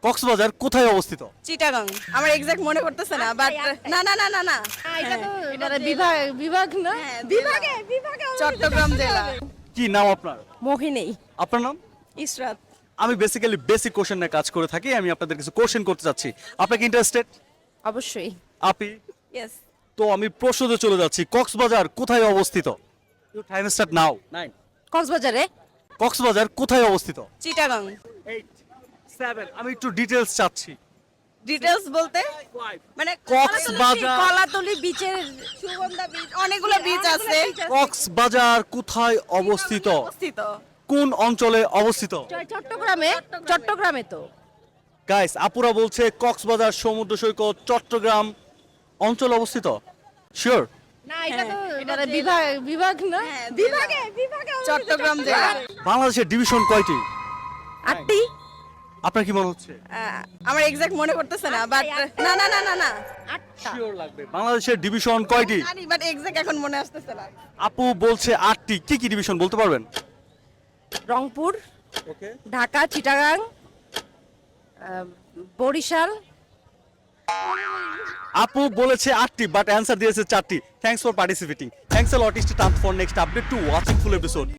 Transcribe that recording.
কক্সবাজার কোথায় অবস্থিত? চিটাগাং। আমার এক্সাক্ট মনে করতেছে না, বাট না না না না না এটা তো মানে বিভাগ বিভাগ না বিভাগে বিভাগে চট্টগ্রাম জেলা। কি নাম আপনার? মোহিনী আপনার নাম? ইসরাত। আমি বেসিক্যালি বেসিক কোশ্চেন নিয়ে কাজ করে থাকি। আমি আপনাদের কিছু কোশ্চেন করতে চাচ্ছি। আপনাকে ইন্টারেস্টেড? অবশ্যই। আপি? ইয়েস। তো আমি প্রশ্নতে চলে যাচ্ছি, কক্সবাজার কোথায় অবস্থিত? Time start now. 9 কক্সবাজারে কক্সবাজার কোথায় অবস্থিত? চিটাগাং। 8 7 আমি একটু ডিটেইলস চাচ্ছি। ডিটেইলস বলতে মানে কক্সবাজার কলাতলি বিচের সুগন্ধা বিচ, অনেকগুলো বিচ আছে। কক্সবাজার কোথায় অবস্থিত? অবস্থিত কোন অঞ্চলে অবস্থিত? চট্টগ্রামে তো গাইস, আপুরা বলছে কক্সবাজার সমুদ্র সৈকত চট্টগ্রাম অঞ্চল অবস্থিত। শিওর? না এটা তো মানে বিভাগ বিভাগ না বিভাগে বিভাগে চট্টগ্রাম জেলা। বাংলাদেশের ডিভিশন কয়টি? 8টি। আপনার কি মনে হচ্ছে? আমার এক্সাক্ট মনে করতেছে না, বাট না না না না না 8টা। শিওর লাগবে। বাংলাদেশের ডিভিশন কয়টি? জানি, বাট এক্সাক্ট এখন মনে আসতেছে না। আপু বলছে 8টি। কি কি ডিভিশন বলতে পারবেন? রংপুর, ওকে। ঢাকা, চিটাগাং, বরিশাল। আপু বলেছে 8টি, বাট অ্যান্সার দিয়েছে 4টি। Thanks for participating. Thanks a lot, stay tuned for next update to watching full episode.